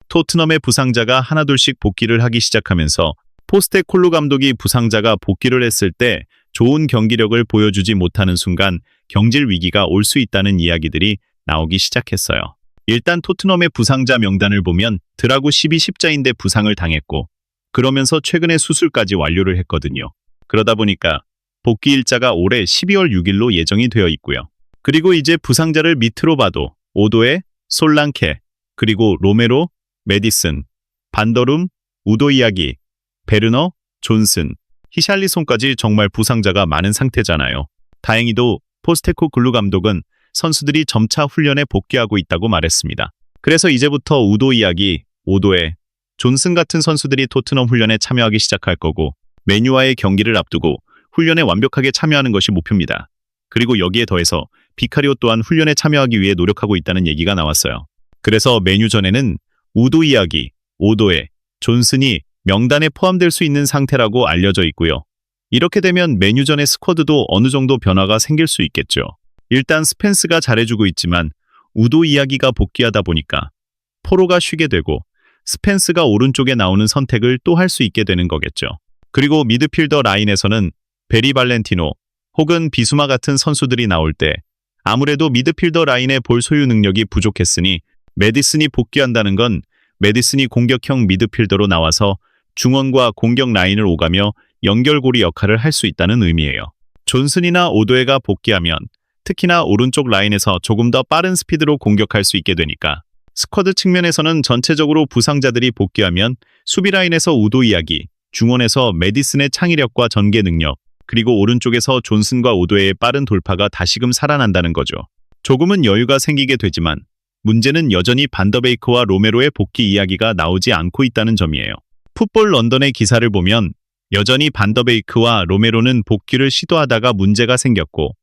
토트넘의 부상자가 하나둘씩 복귀를 하기 시작하면서 포스테콜루 감독이 부상자가 복귀를 했을 때 좋은 경기력을 보여주지 못하는 순간 경질 위기가 올 수 있다는 이야기들이 나오기 시작했어요. 일단 토트넘의 부상자 명단을 보면 드라구 12십자인대 부상을 당했고 그러면서 최근에 수술까지 완료를 했거든요. 그러다 보니까 복귀 일자가 올해 12월 6일로 예정이 되어 있고요. 그리고 이제 부상자를 밑으로 봐도 오도에, 솔랑케, 그리고 로메로, 메디슨, 반더룸, 우도 이야기, 베르너, 존슨, 히샬리송까지 정말 부상자가 많은 상태잖아요. 다행히도 포스테코글루 감독은 선수들이 점차 훈련에 복귀하고 있다고 말했습니다. 그래서 이제부터 우도 이야기, 오도에, 존슨 같은 선수들이 토트넘 훈련에 참여하기 시작할 거고 메뉴와의 경기를 앞두고 훈련에 완벽하게 참여하는 것이 목표입니다. 그리고 여기에 더해서 비카리오 또한 훈련에 참여하기 위해 노력하고 있다는 얘기가 나왔어요. 그래서 메뉴전에는 우도 이야기, 오도에, 존슨이 명단에 포함될 수 있는 상태라고 알려져 있고요. 이렇게 되면 메뉴전의 스쿼드도 어느 정도 변화가 생길 수 있겠죠. 일단 스펜스가 잘해주고 있지만 우도 이야기가 복귀하다 보니까 포로가 쉬게 되고 스펜스가 오른쪽에 나오는 선택을 또 할 수 있게 되는 거겠죠. 그리고 미드필더 라인에서는 베리 발렌티노 혹은 비수마 같은 선수들이 나올 때 아무래도 미드필더 라인의 볼 소유 능력이 부족했으니 메디슨이 복귀한다는 건 메디슨이 공격형 미드필더로 나와서 중원과 공격 라인을 오가며 연결고리 역할을 할 수 있다는 의미예요. 존슨이나 오도에가 복귀하면 특히나 오른쪽 라인에서 조금 더 빠른 스피드로 공격할 수 있게 되니까 스쿼드 측면에서는 전체적으로 부상자들이 복귀하면 수비 라인에서 우도 이야기, 중원에서 메디슨의 창의력과 전개 능력, 그리고 오른쪽에서 존슨과 오도의 빠른 돌파가 다시금 살아난다는 거죠. 조금은 여유가 생기게 되지만 문제는 여전히 반더베이크와 로메로의 복귀 이야기가 나오지 않고 있다는 점이에요. 풋볼 런던의 기사를 보면 여전히 반더베이크와 로메로는 복귀를 시도하다가 문제가 생겼고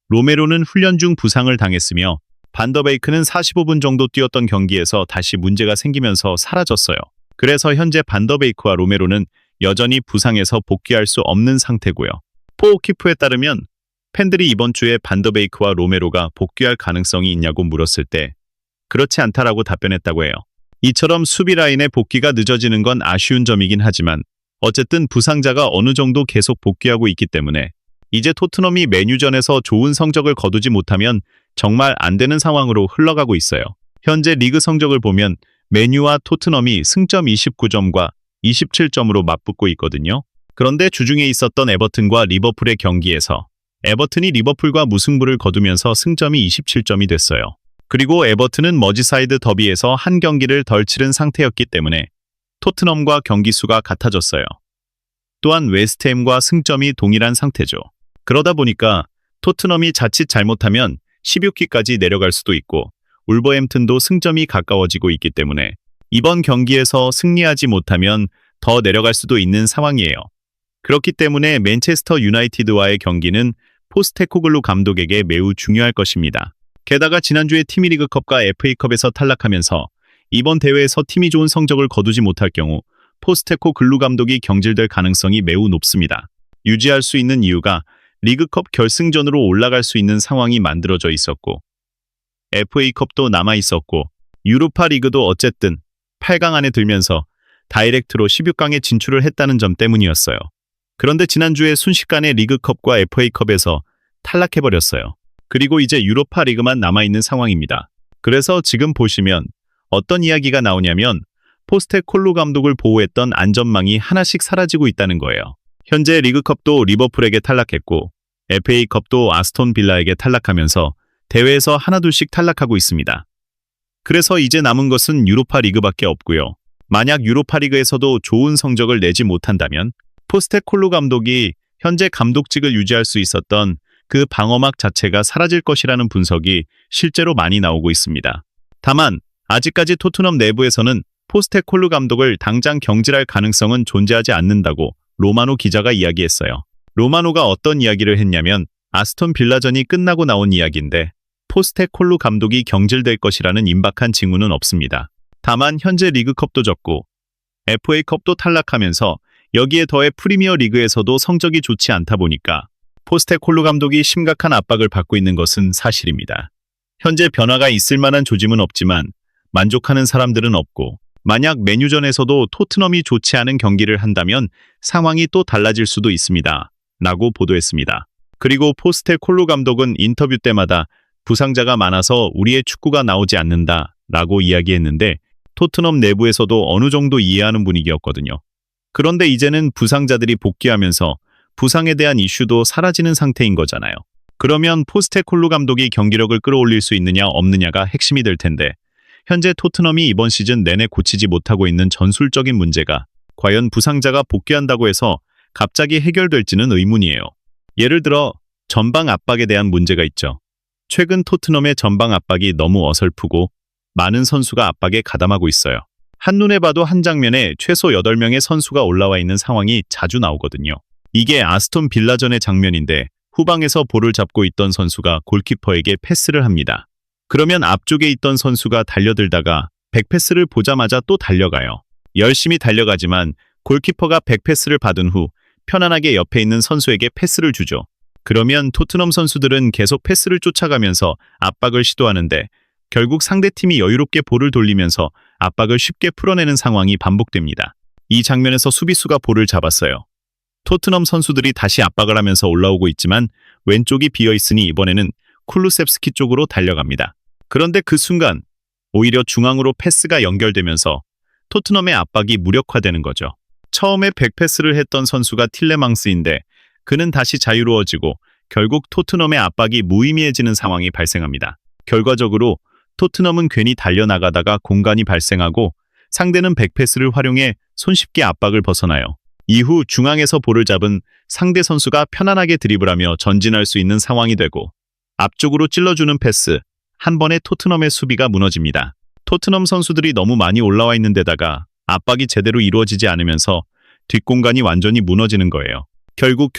로메로는 훈련 중 부상을 당했으며 반더베이크는 45분 정도 뛰었던 경기에서 다시 문제가 생기면서 사라졌어요. 그래서 현재 반더베이크와 로메로는 여전히 부상에서 복귀할 수 없는 상태고요. 포오키프에 따르면 팬들이 이번 주에 반더베이크와 로메로가 복귀할 가능성이 있냐고 물었을 때 그렇지 않다라고 답변했다고 해요. 이처럼 수비 라인의 복귀가 늦어지는 건 아쉬운 점이긴 하지만 어쨌든 부상자가 어느 정도 계속 복귀하고 있기 때문에 이제 토트넘이 메뉴전에서 좋은 성적을 거두지 못하면 정말 안 되는 상황으로 흘러가고 있어요. 현재 리그 성적을 보면 메뉴와 토트넘이 승점 29점과 27점으로 맞붙고 있거든요. 그런데 주중에 있었던 에버튼과 리버풀의 경기에서 에버튼이 리버풀과 무승부를 거두면서 승점이 27점이 됐어요. 그리고 에버튼은 머지사이드 더비에서 한 경기를 덜 치른 상태였기 때문에 토트넘과 경기 수가 같아졌어요. 또한 웨스트햄과 승점이 동일한 상태죠. 그러다 보니까 토트넘이 자칫 잘못하면 16위까지 내려갈 수도 있고 울버햄튼도 승점이 가까워지고 있기 때문에 이번 경기에서 승리하지 못하면 더 내려갈 수도 있는 상황이에요. 그렇기 때문에 맨체스터 유나이티드와의 경기는 포스테코글루 감독에게 매우 중요할 것입니다. 게다가 지난주에 팀이 리그컵과 FA컵에서 탈락하면서 이번 대회에서 팀이 좋은 성적을 거두지 못할 경우 포스테코글루 감독이 경질될 가능성이 매우 높습니다. 유지할 수 있는 이유가 리그컵 결승전으로 올라갈 수 있는 상황이 만들어져 있었고 FA컵도 남아 있었고 유로파 리그도 어쨌든 8강 안에 들면서 다이렉트로 16강에 진출을 했다는 점 때문이었어요. 그런데 지난주에 순식간에 리그컵과 FA컵에서 탈락해버렸어요. 그리고 이제 유로파 리그만 남아있는 상황입니다. 그래서 지금 보시면 어떤 이야기가 나오냐면 포스테콜루 감독을 보호했던 안전망이 하나씩 사라지고 있다는 거예요. 현재 리그컵도 리버풀에게 탈락했고 FA컵도 아스톤 빌라에게 탈락하면서 대회에서 하나둘씩 탈락하고 있습니다. 그래서 이제 남은 것은 유로파 리그밖에 없고요. 만약 유로파 리그에서도 좋은 성적을 내지 못한다면 포스테콜루 감독이 현재 감독직을 유지할 수 있었던 그 방어막 자체가 사라질 것이라는 분석이 실제로 많이 나오고 있습니다. 다만 아직까지 토트넘 내부에서는 포스테콜루 감독을 당장 경질할 가능성은 존재하지 않는다고 로마노 기자가 이야기했어요. 로마노가 어떤 이야기를 했냐면 아스톤 빌라전이 끝나고 나온 이야기인데 포스테콜루 감독이 경질될 것이라는 임박한 징후는 없습니다. 다만 현재 리그컵도 졌고 FA컵도 탈락하면서 여기에 더해 프리미어 리그에서도 성적이 좋지 않다 보니까 포스테콜루 감독이 심각한 압박을 받고 있는 것은 사실입니다. 현재 변화가 있을 만한 조짐은 없지만 만족하는 사람들은 없고 만약 메뉴전에서도 토트넘이 좋지 않은 경기를 한다면 상황이 또 달라질 수도 있습니다. 라고 보도했습니다. 그리고 포스테콜로 감독은 인터뷰 때마다 부상자가 많아서 우리의 축구가 나오지 않는다 라고 이야기했는데 토트넘 내부에서도 어느 정도 이해하는 분위기였거든요. 그런데 이제는 부상자들이 복귀하면서 부상에 대한 이슈도 사라지는 상태인 거잖아요. 그러면 포스테콜로 감독이 경기력을 끌어올릴 수 있느냐 없느냐가 핵심이 될 텐데 현재 토트넘이 이번 시즌 내내 고치지 못하고 있는 전술적인 문제가 과연 부상자가 복귀한다고 해서 갑자기 해결될지는 의문이에요. 예를 들어 전방 압박에 대한 문제가 있죠. 최근 토트넘의 전방 압박이 너무 어설프고 많은 선수가 압박에 가담하고 있어요. 한눈에 봐도 한 장면에 최소 8명의 선수가 올라와 있는 상황이 자주 나오거든요. 이게 아스톤 빌라전의 장면인데 후방에서 볼을 잡고 있던 선수가 골키퍼에게 패스를 합니다. 그러면 앞쪽에 있던 선수가 달려들다가 백패스를 보자마자 또 달려가요. 열심히 달려가지만 골키퍼가 백패스를 받은 후 편안하게 옆에 있는 선수에게 패스를 주죠. 그러면 토트넘 선수들은 계속 패스를 쫓아가면서 압박을 시도하는데 결국 상대팀이 여유롭게 볼을 돌리면서 압박을 쉽게 풀어내는 상황이 반복됩니다. 이 장면에서 수비수가 볼을 잡았어요. 토트넘 선수들이 다시 압박을 하면서 올라오고 있지만 왼쪽이 비어있으니 이번에는 쿨루셉스키 쪽으로 달려갑니다. 그런데 그 순간 오히려 중앙으로 패스가 연결되면서 토트넘의 압박이 무력화되는 거죠. 처음에 백패스를 했던 선수가 틸레망스인데 그는 다시 자유로워지고 결국 토트넘의 압박이 무의미해지는 상황이 발생합니다. 결과적으로 토트넘은 괜히 달려나가다가 공간이 발생하고 상대는 백패스를 활용해 손쉽게 압박을 벗어나요. 이후 중앙에서 볼을 잡은 상대 선수가 편안하게 드리블하며 전진할 수 있는 상황이 되고 앞쪽으로 찔러주는 패스, 한 번에 토트넘의 수비가 무너집니다. 토트넘 선수들이 너무 많이 올라와 있는 데다가 압박이 제대로 이루어지지 않으면서 뒷공간이 완전히 무너지는 거예요. 결국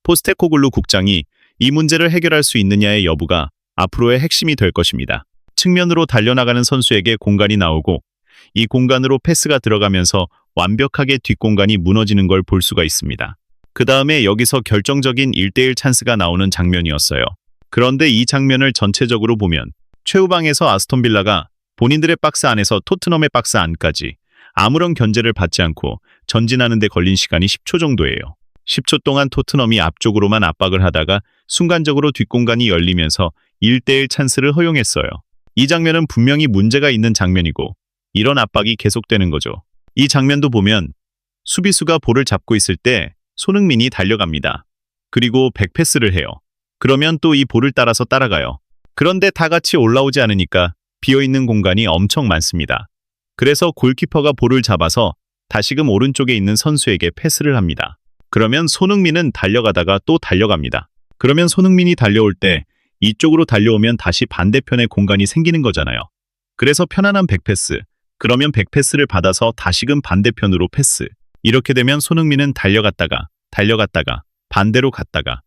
포스테코글루 국장이 이 문제를 해결할 수 있느냐의 여부가 앞으로의 핵심이 될 것입니다. 측면으로 달려나가는 선수에게 공간이 나오고 이 공간으로 패스가 들어가면서 완벽하게 뒷공간이 무너지는 걸 볼 수가 있습니다. 그 다음에 여기서 결정적인 1대1 찬스가 나오는 장면이었어요. 그런데 이 장면을 전체적으로 보면 최후방에서 아스톤 빌라가 본인들의 박스 안에서 토트넘의 박스 안까지 아무런 견제를 받지 않고 전진하는 데 걸린 시간이 10초 정도예요. 10초 동안 토트넘이 앞쪽으로만 압박을 하다가 순간적으로 뒷공간이 열리면서 1대1 찬스를 허용했어요. 이 장면은 분명히 문제가 있는 장면이고 이런 압박이 계속되는 거죠. 이 장면도 보면 수비수가 볼을 잡고 있을 때 손흥민이 달려갑니다. 그리고 백패스를 해요. 그러면 또 이 볼을 따라서 따라가요. 그런데 다 같이 올라오지 않으니까 비어있는 공간이 엄청 많습니다. 그래서 골키퍼가 볼을 잡아서 다시금 오른쪽에 있는 선수에게 패스를 합니다. 그러면 손흥민은 달려가다가 또 달려갑니다. 그러면 손흥민이 달려올 때 이쪽으로 달려오면 다시 반대편에 공간이 생기는 거잖아요. 그래서 편안한 백패스, 그러면 백패스를 받아서 다시금 반대편으로 패스. 이렇게 되면 손흥민은 달려갔다가 반대로 갔다가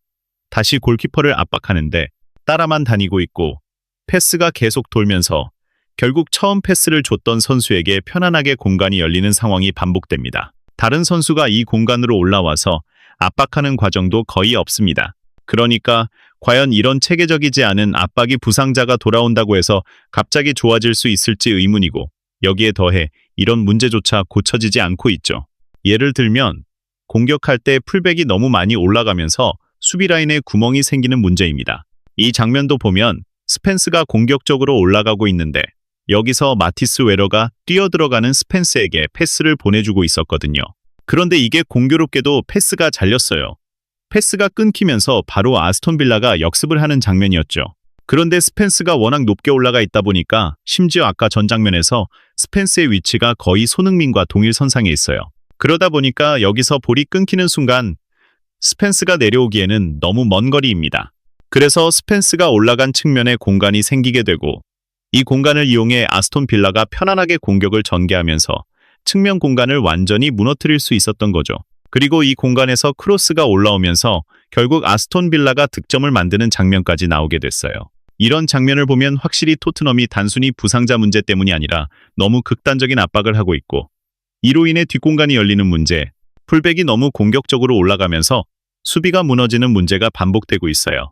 다시 골키퍼를 압박하는데 따라만 다니고 있고 패스가 계속 돌면서 결국 처음 패스를 줬던 선수에게 편안하게 공간이 열리는 상황이 반복됩니다. 다른 선수가 이 공간으로 올라와서 압박하는 과정도 거의 없습니다. 그러니까 과연 이런 체계적이지 않은 압박이 부상자가 돌아온다고 해서 갑자기 좋아질 수 있을지 의문이고 여기에 더해 이런 문제조차 고쳐지지 않고 있죠. 예를 들면 공격할 때 풀백이 너무 많이 올라가면서 수비 라인에 구멍이 생기는 문제입니다. 이 장면도 보면 스펜스가 공격적으로 올라가고 있는데 여기서 마티스 웨러가 뛰어들어가는 스펜스에게 패스를 보내주고 있었거든요. 그런데 이게 공교롭게도 패스가 잘렸어요. 패스가 끊기면서 바로 아스톤 빌라가 역습을 하는 장면이었죠. 그런데 스펜스가 워낙 높게 올라가 있다 보니까 심지어 아까 전 장면에서 스펜스의 위치가 거의 손흥민과 동일 선상에 있어요. 그러다 보니까 여기서 볼이 끊기는 순간 스펜스가 내려오기에는 너무 먼 거리입니다. 그래서 스펜스가 올라간 측면에 공간이 생기게 되고 이 공간을 이용해 아스톤 빌라가 편안하게 공격을 전개하면서 측면 공간을 완전히 무너뜨릴 수 있었던 거죠. 그리고 이 공간에서 크로스가 올라오면서 결국 아스톤 빌라가 득점을 만드는 장면까지 나오게 됐어요. 이런 장면을 보면 확실히 토트넘이 단순히 부상자 문제 때문이 아니라 너무 극단적인 압박을 하고 있고 이로 인해 뒷공간이 열리는 문제, 풀백이 너무 공격적으로 올라가면서 수비가 무너지는 문제가 반복되고 있어요.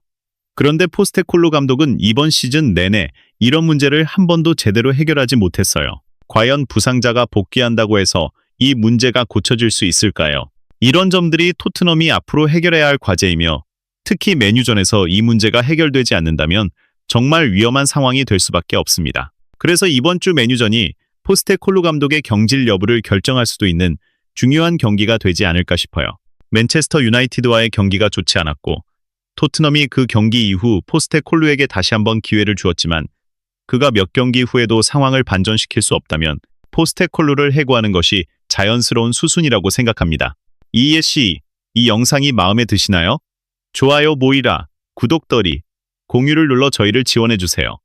그런데 포스테콜로 감독은 이번 시즌 내내 이런 문제를 한 번도 제대로 해결하지 못했어요. 과연 부상자가 복귀한다고 해서 이 문제가 고쳐질 수 있을까요? 이런 점들이 토트넘이 앞으로 해결해야 할 과제이며 특히 맨유전에서 이 문제가 해결되지 않는다면 정말 위험한 상황이 될 수밖에 없습니다. 그래서 이번 주 맨유전이 포스테콜로 감독의 경질 여부를 결정할 수도 있는 중요한 경기가 되지 않을까 싶어요. 맨체스터 유나이티드와의 경기가 좋지 않았고 토트넘이 그 경기 이후 포스테콜로에게 다시 한번 기회를 주었지만 그가 몇 경기 후에도 상황을 반전시킬 수 없다면 포스테콜로를 해고하는 것이 자연스러운 수순이라고 생각합니다. 이예씨, 이 영상이 마음에 드시나요? 좋아요 모이라, 구독 덜이, 공유를 눌러 저희를 지원해주세요.